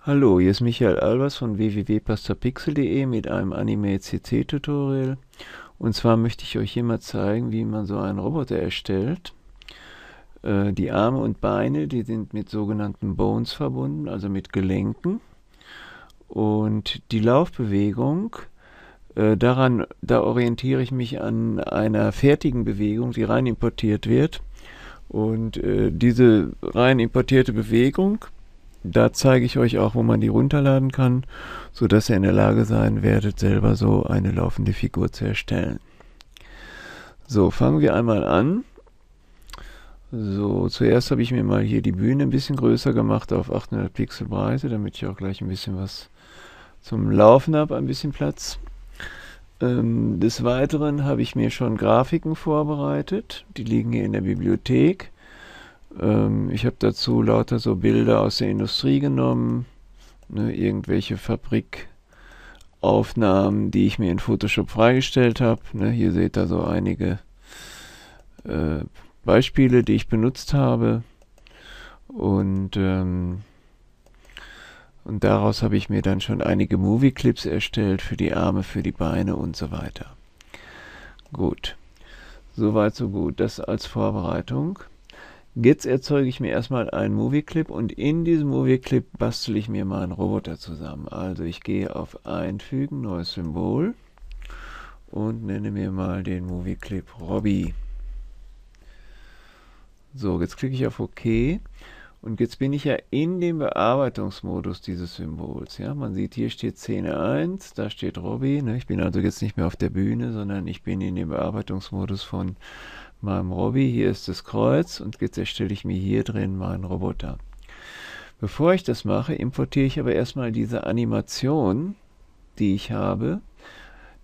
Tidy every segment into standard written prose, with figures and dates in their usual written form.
Hallo, hier ist Michael Albers von www.pastorpixel.de mit einem Anime-CC-Tutorial. Und zwar möchte ich euch hier mal zeigen, wie man so einen Roboter erstellt. Die Arme und Beine, die sind mit sogenannten Bones verbunden, also mit Gelenken. Und die Laufbewegung, da orientiere ich mich an einer fertigen Bewegung, die rein importiert wird. Und diese rein importierte Bewegung, da zeige ich euch auch, wo man die runterladen kann, sodass ihr in der Lage sein werdet, selber so eine laufende Figur zu erstellen. So, fangen wir einmal an. So, zuerst habe ich mir mal hier die Bühne ein bisschen größer gemacht auf 800 Pixel Breite, damit ich auch gleich ein bisschen was zum Laufen habe, ein bisschen Platz. Des Weiteren habe ich mir schon Grafiken vorbereitet. Die liegen hier in der Bibliothek. Ich habe dazu lauter so Bilder aus der Industrie genommen, ne, irgendwelche Fabrikaufnahmen, die ich mir in Photoshop freigestellt habe. Ne, hier seht ihr so einige äh, Beispiele, die ich benutzt habe. Und, und daraus habe ich mir dann schon einige Movie-Clips erstellt für die Arme, für die Beine und so weiter. Gut, soweit so gut. Das als Vorbereitung. Jetzt erzeuge ich mir erstmal einen Movie-Clip und in diesem Movie-Clip bastel ich mir mal einen Roboter zusammen. Also ich gehe auf Einfügen, neues Symbol und nenne mir mal den Movie-Clip Robbie. So, jetzt klicke ich auf OK und jetzt bin ich ja in dem Bearbeitungsmodus dieses Symbols. Ja, man sieht, hier steht Szene 1, da steht Robbie. Ne? Ich bin also jetzt nicht mehr auf der Bühne, sondern ich bin in dem Bearbeitungsmodus von meinem Robbie. Hier ist das Kreuz und jetzt erstelle ich mir hier drin meinen Roboter. Bevor ich das mache, importiere ich aber erstmal diese Animation, die ich habe,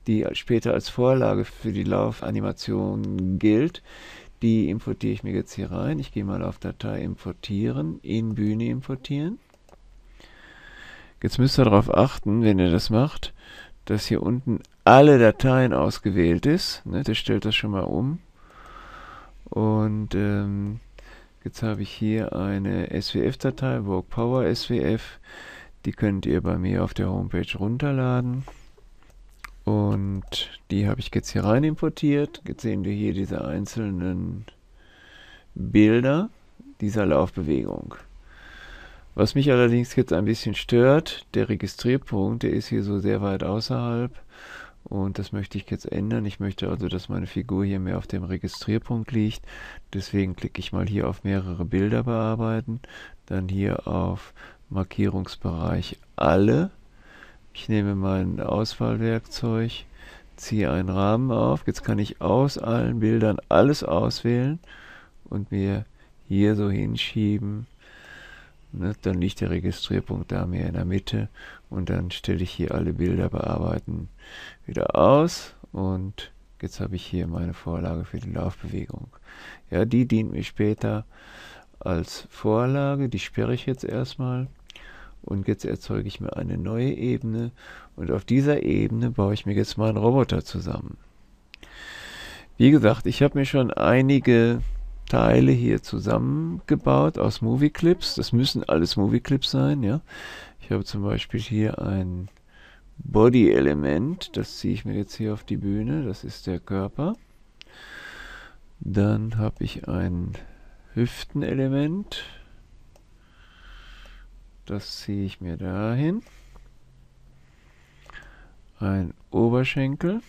die später als Vorlage für die Laufanimation gilt. Die importiere ich mir jetzt hier rein. Ich gehe mal auf Datei importieren, in Bühne importieren. Jetzt müsst ihr darauf achten, wenn ihr das macht, dass hier unten alle Dateien ausgewählt ist. Ne, das stellt das schon mal um. Und jetzt habe ich hier eine SWF-Datei, Vogue Power SWF. Die könnt ihr bei mir auf der Homepage runterladen. Und die habe ich jetzt hier rein importiert. Jetzt sehen wir hier diese einzelnen Bilder dieser Laufbewegung. Was mich allerdings jetzt ein bisschen stört, der Registrierpunkt, der ist hier so sehr weit außerhalb. Und das möchte ich jetzt ändern. Ich möchte also, dass meine Figur hier mehr auf dem Registrierpunkt liegt. Deswegen klicke ich mal hier auf mehrere Bilder bearbeiten. Dann hier auf Markierungsbereich alle. Ich nehme mein Auswahlwerkzeug, ziehe einen Rahmen auf. Jetzt kann ich aus allen Bildern alles auswählen und mir hier so hinschieben. Ne, dann liegt der Registrierpunkt da mehr in der Mitte und dann stelle ich hier alle Bilder bearbeiten wieder aus und jetzt habe ich hier meine Vorlage für die Laufbewegung. Ja, die dient mir später als Vorlage, die sperre ich jetzt erstmal und jetzt erzeuge ich mir eine neue Ebene und auf dieser Ebene baue ich mir jetzt meinen Roboter zusammen. Wie gesagt, ich habe mir schon einige Teile hier zusammengebaut aus Movie Clips. Das müssen alles Movie Clips sein, ja. Ich habe zum Beispiel hier ein Body-Element, das ziehe ich mir jetzt hier auf die Bühne, das ist der Körper. Dann habe ich ein Hüftenelement, das ziehe ich mir dahin. Ein Oberschenkel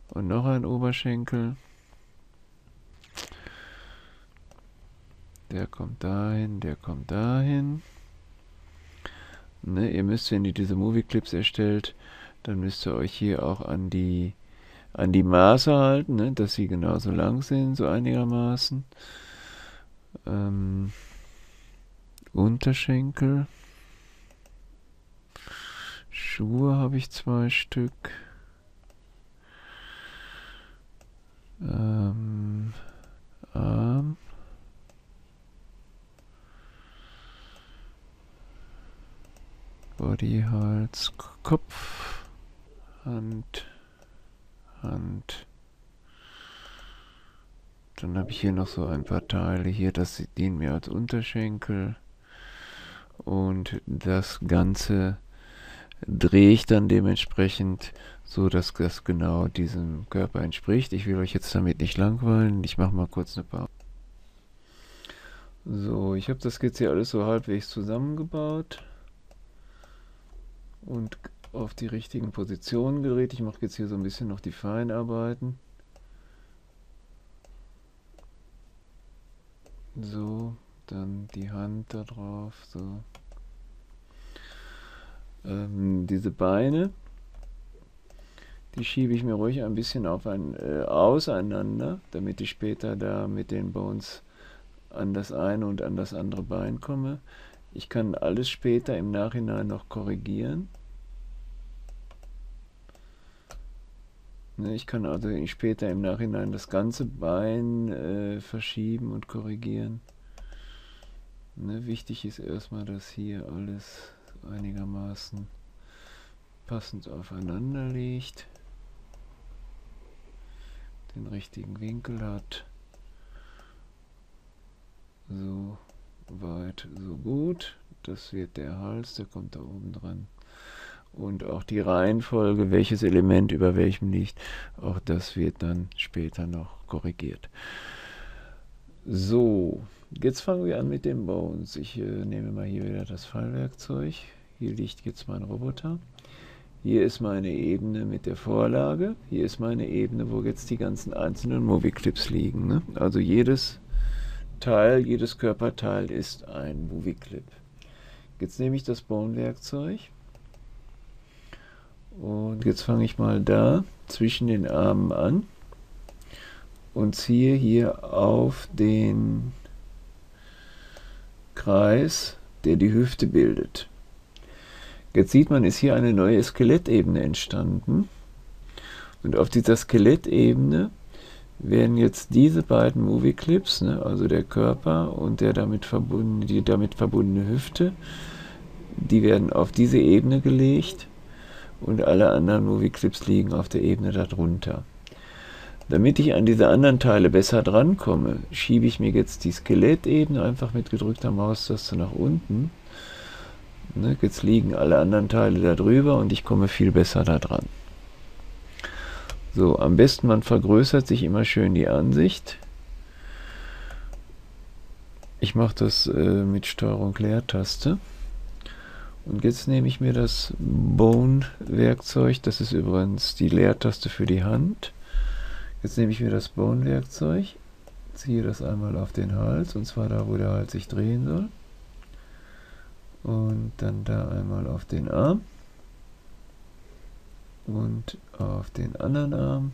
und noch ein Oberschenkel. Der kommt dahin, der kommt dahin. Ne, ihr müsst, wenn ihr diese Movie-Clips erstellt, dann müsst ihr euch hier auch an die Maße halten, ne, dass sie genauso lang sind, so einigermaßen. Unterschenkel. Schuhe habe ich 2 Stück. Arm. Body, Hals, Kopf, Hand, Hand. Dann habe ich hier noch so ein paar Teile hier, das dienen mir als Unterschenkel. und das Ganze drehe ich dann dementsprechend so, dass das genau diesem Körper entspricht. Ich will euch jetzt damit nicht langweilen. Ich mache mal kurz eine Pause. So, ich habe das jetzt hier alles so halbwegs zusammengebaut und auf die richtigen Positionen gedreht. Ich mache jetzt hier so ein bisschen noch die Feinarbeiten. So, dann die Hand da drauf. So. Diese Beine, die schiebe ich mir ruhig ein bisschen auseinander, damit ich später da mit den Bones an das eine und an das andere Bein komme. Ich kann alles später im Nachhinein noch korrigieren. Ich kann also später im Nachhinein das ganze Bein verschieben und korrigieren. Wichtig ist erstmal, dass hier alles einigermaßen passend aufeinander liegt, den richtigen Winkel hat. So weit, so gut. Das wird der Hals, der kommt da oben dran. Und auch die Reihenfolge, welches Element über welchem liegt, auch das wird dann später noch korrigiert. So, jetzt fangen wir an mit den Bones. Ich nehme mal hier wieder das Fallwerkzeug. Hier liegt jetzt mein Roboter. Hier ist meine Ebene mit der Vorlage. Hier ist meine Ebene, wo jetzt die ganzen einzelnen Movie-Clips liegen. Ne? Also jedes Teil, jedes Körperteil ist ein Movie-Clip. Jetzt nehme ich das Bone-Werkzeug und jetzt fange ich mal da zwischen den Armen an und ziehe hier auf den Kreis, der die Hüfte bildet. Jetzt sieht man, ist hier eine neue Skelettebene entstanden. Und auf dieser Skelettebene werden jetzt diese beiden Movie-Clips, also der Körper und die damit verbundene Hüfte, die werden auf diese Ebene gelegt und alle anderen Movie-Clips liegen auf der Ebene darunter. Damit ich an diese anderen Teile besser drankomme, schiebe ich mir jetzt die Skelettebene einfach mit gedrückter Maustaste nach unten. Jetzt liegen alle anderen Teile da drüber und ich komme viel besser da dran. So, am besten man vergrößert sich immer schön die Ansicht. Ich mache das mit Steuerung Leertaste. Und jetzt nehme ich mir das Bone-Werkzeug, das ist übrigens die Leertaste für die Hand. Jetzt nehme ich mir das Bone-Werkzeug, ziehe das einmal auf den Hals, und zwar da, wo der Hals sich drehen soll. Und dann da einmal auf den Arm und auf den anderen Arm.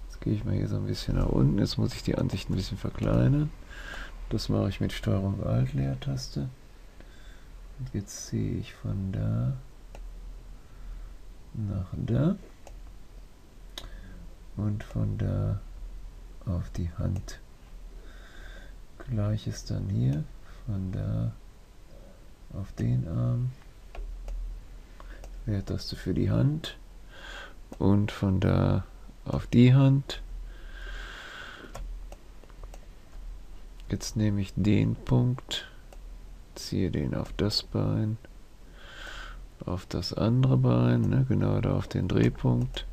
Jetzt gehe ich mal hier so ein bisschen nach unten. Jetzt muss ich die Ansicht ein bisschen verkleinern. Das mache ich mit Steuerung Alt Leertaste. Und jetzt ziehe ich von da nach da und von da auf die Hand. Gleiches dann hier. Von da auf den Arm, Leertaste für die Hand und von da auf die Hand. Jetzt nehme ich den Punkt, ziehe den auf das Bein, auf das andere Bein, genau da auf den Drehpunkt.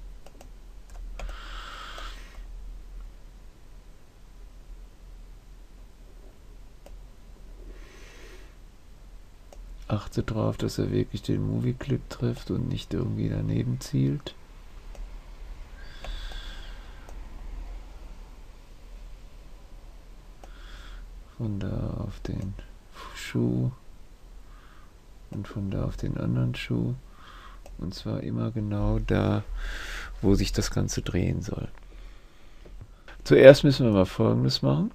Achte darauf, dass er wirklich den Movie-Clip trifft und nicht irgendwie daneben zielt. Von da auf den Schuh und von da auf den anderen Schuh. Und zwar immer genau da, wo sich das Ganze drehen soll. Zuerst müssen wir mal Folgendes machen.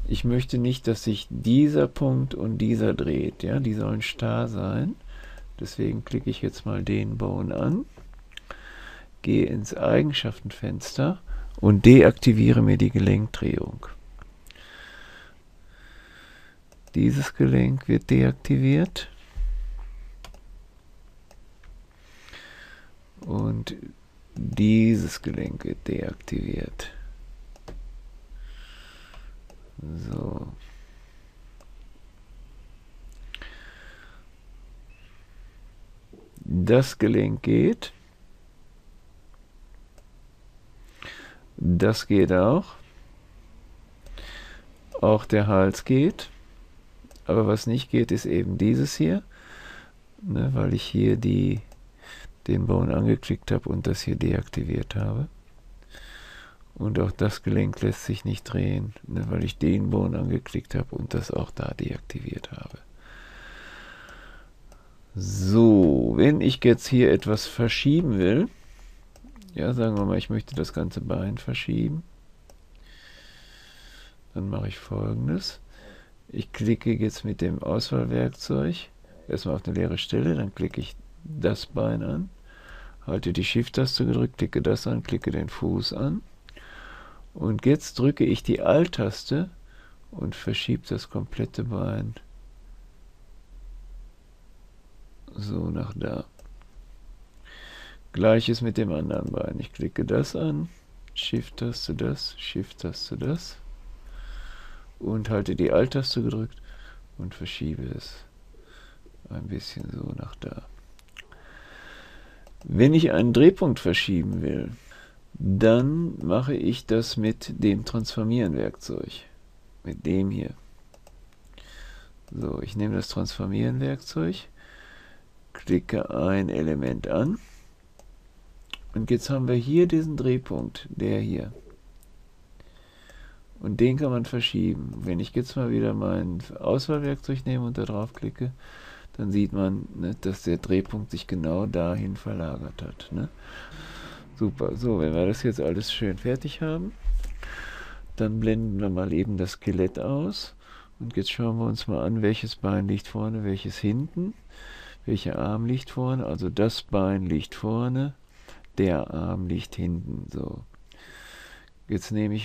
Ich möchte nicht, dass sich dieser Punkt und dieser dreht. Ja? Die sollen starr sein. Deswegen klicke ich jetzt mal den Bone an, gehe ins Eigenschaftenfenster und deaktiviere mir die Gelenkdrehung. Dieses Gelenk wird deaktiviert und dieses Gelenk wird deaktiviert. So. Das Gelenk geht. Das geht auch. Auch der Hals geht. Aber was nicht geht, ist eben dieses hier, ne, weil ich hier den Bone angeklickt habe und das hier deaktiviert habe. Und auch das Gelenk lässt sich nicht drehen, ne, weil ich den Bone angeklickt habe und das auch da deaktiviert habe. So, wenn ich jetzt hier etwas verschieben will, ja, sagen wir mal, ich möchte das ganze Bein verschieben, dann mache ich Folgendes. Ich klicke jetzt mit dem Auswahlwerkzeug erstmal auf eine leere Stelle, dann klicke ich das Bein an, halte die Shift-Taste gedrückt, klicke das an, klicke den Fuß an und jetzt drücke ich die Alt-Taste und verschiebe das komplette Bein so nach da. Gleiches mit dem anderen Bein. Ich klicke das an, Shift-Taste das und halte die Alt-Taste gedrückt und verschiebe es ein bisschen so nach da. Wenn ich einen Drehpunkt verschieben will, dann mache ich das mit dem Transformieren-Werkzeug. Mit dem hier. So, ich nehme das Transformieren-Werkzeug, klicke ein Element an und jetzt haben wir hier diesen Drehpunkt, der hier. Und den kann man verschieben. Wenn ich jetzt mal wieder mein Auswahlwerkzeug nehme und da drauf klicke, dann sieht man, ne, dass der Drehpunkt sich genau dahin verlagert hat. Ne? Super, so, wenn wir das jetzt alles schön fertig haben, dann blenden wir mal eben das Skelett aus. Und jetzt schauen wir uns mal an, welches Bein liegt vorne, welches hinten, welcher Arm liegt vorne. Also das Bein liegt vorne, der Arm liegt hinten. So. Jetzt blende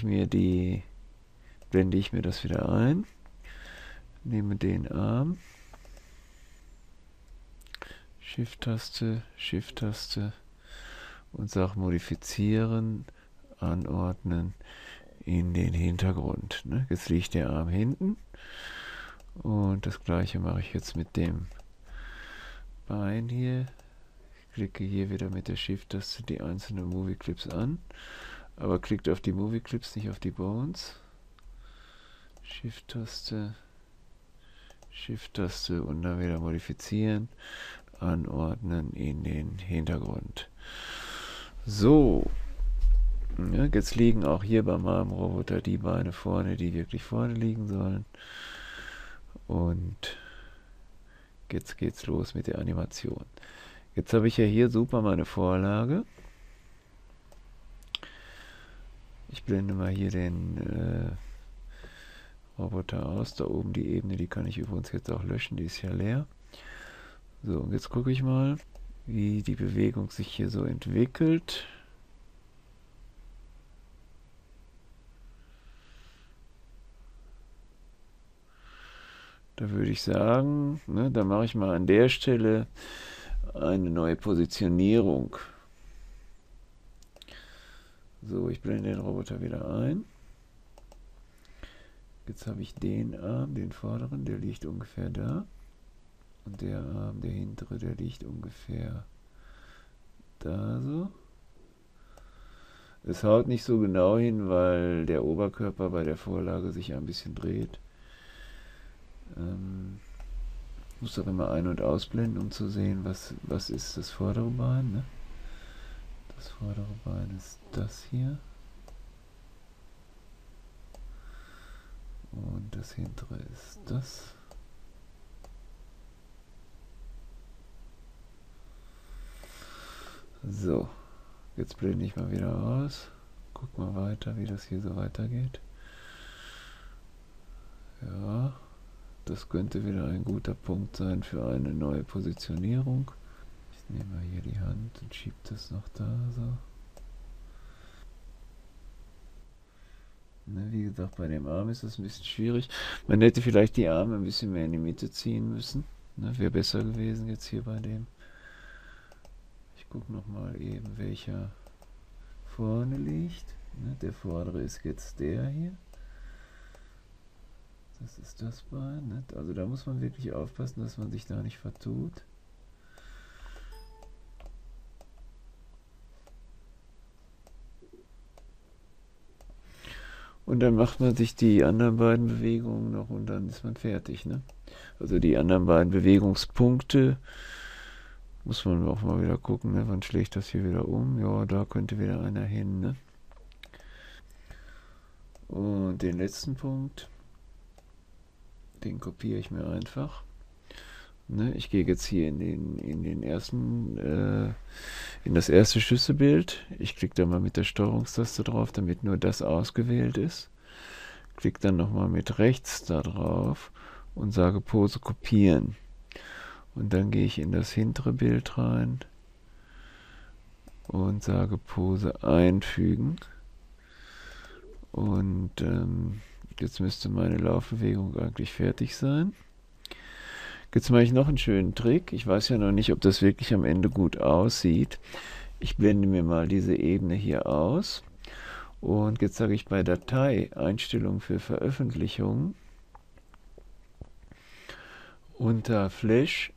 ich mir das wieder ein, nehme den Arm, Shift-Taste, Shift-Taste und sage modifizieren, anordnen in den Hintergrund. Ne? Jetzt liegt der Arm hinten und das gleiche mache ich jetzt mit dem Bein hier. Ich klicke hier wieder mit der Shift-Taste die einzelnen Movie Clips an, aber klickt auf die Movie Clips, nicht auf die Bones. Shift-Taste, Shift-Taste und dann wieder modifizieren, anordnen in den Hintergrund. So, ja, jetzt liegen auch hier bei meinem Roboter die Beine vorne, die wirklich vorne liegen sollen. Und jetzt geht's los mit der Animation. Jetzt habe ich ja hier super meine Vorlage. Ich blende mal hier den Roboter aus. Da oben die Ebene, die kann ich übrigens jetzt auch löschen, die ist ja leer. So, und jetzt gucke ich mal, wie die Bewegung sich hier so entwickelt. Da würde ich sagen, ne, da mache ich mal an der Stelle eine neue Positionierung. So, ich blende den Roboter wieder ein. Jetzt habe ich den Arm, den vorderen, der liegt ungefähr da. Und der Arm, der hintere, der liegt ungefähr da so. Es haut nicht so genau hin, weil der Oberkörper bei der Vorlage sich ein bisschen dreht. Ich muss doch immer ein- und ausblenden, um zu sehen, was ist das vordere Bein. Ne? Das vordere Bein ist das hier. Und das hintere ist das. So, jetzt blende ich mal wieder aus. Guck mal weiter, wie das hier so weitergeht. Ja, das könnte wieder ein guter Punkt sein für eine neue Positionierung. Ich nehme mal hier die Hand und schiebe das noch da so. Ne, wie gesagt, bei dem Arm ist das ein bisschen schwierig. Man hätte vielleicht die Arme ein bisschen mehr in die Mitte ziehen müssen. Ne, wäre besser gewesen jetzt hier bei dem. Ich gucke nochmal eben, welcher vorne liegt. Ne, der vordere ist jetzt der hier. ist das Bein. Ne? Also da muss man wirklich aufpassen, dass man sich da nicht vertut. Und dann macht man sich die anderen beiden Bewegungen noch und dann ist man fertig. Ne? Also die anderen beiden Bewegungspunkte muss man auch mal wieder gucken, ne? Wann schlägt das hier wieder um? Ja, da könnte wieder einer hin. Ne? Und den letzten Punkt, den kopiere ich mir einfach. Ne? Ich gehe jetzt hier in das erste Schlüsselbild. Ich klicke da mal mit der Steuerungstaste drauf, damit nur das ausgewählt ist. Klicke dann nochmal mit rechts da drauf und sage Pose kopieren. Und dann gehe ich in das hintere Bild rein und sage Pose einfügen. Und jetzt müsste meine Laufbewegung eigentlich fertig sein. Jetzt mache ich noch einen schönen Trick. Ich weiß ja noch nicht, ob das wirklich am Ende gut aussieht. Ich blende mir mal diese Ebene hier aus. Und jetzt sage ich bei Datei Einstellungen für Veröffentlichungen unter Flash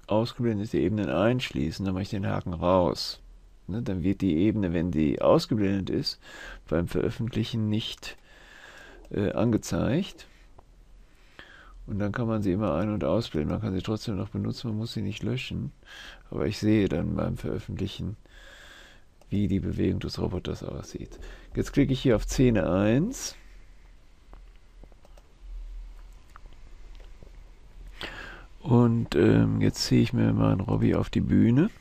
ausgeblendete Ebenen einschließen. Dann mache ich den Haken raus. Ne, dann wird die Ebene, wenn die ausgeblendet ist, beim Veröffentlichen nicht angezeigt. Und dann kann man sie immer ein- und ausblenden. Man kann sie trotzdem noch benutzen, man muss sie nicht löschen. Aber ich sehe dann beim Veröffentlichen, wie die Bewegung des Roboters aussieht. Jetzt klicke ich hier auf Szene 1. Und jetzt ziehe ich mir mal einen Robby auf die Bühne.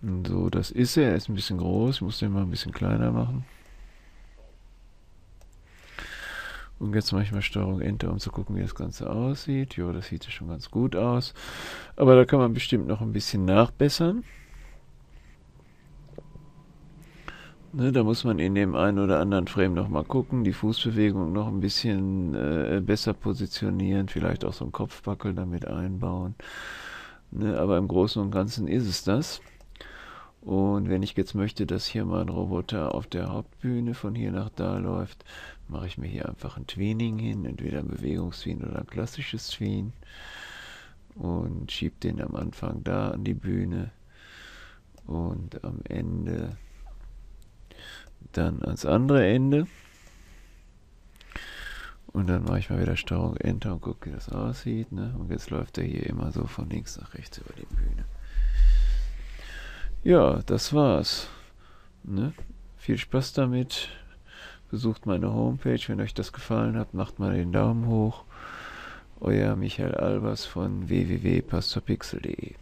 Und so, das ist er. Er ist ein bisschen groß. Ich muss den mal ein bisschen kleiner machen. Und jetzt mache ich mal Steuerung Enter, um zu gucken, wie das Ganze aussieht. Jo, das sieht ja schon ganz gut aus. Aber da kann man bestimmt noch ein bisschen nachbessern. Ne, da muss man in dem einen oder anderen Frame nochmal gucken, die Fußbewegung noch ein bisschen besser positionieren, vielleicht auch so einen Kopfbackel damit einbauen. Ne, aber im Großen und Ganzen ist es das. Und wenn ich jetzt möchte, dass hier mein Roboter auf der Hauptbühne von hier nach da läuft, mache ich mir hier einfach ein Tweening hin, entweder ein Bewegungstween oder ein klassisches Tween. Und schiebe den am Anfang da an die Bühne und am Ende dann ans andere Ende. Und dann mache ich mal wieder Steuerung Enter und gucke, wie das aussieht. Ne? Und jetzt läuft er hier immer so von links nach rechts über die Bühne. Ja, das war's. Ne? Viel Spaß damit. Besucht meine Homepage. Wenn euch das gefallen hat, macht mal den Daumen hoch. Euer Michael Albers von www.pastorpixel.de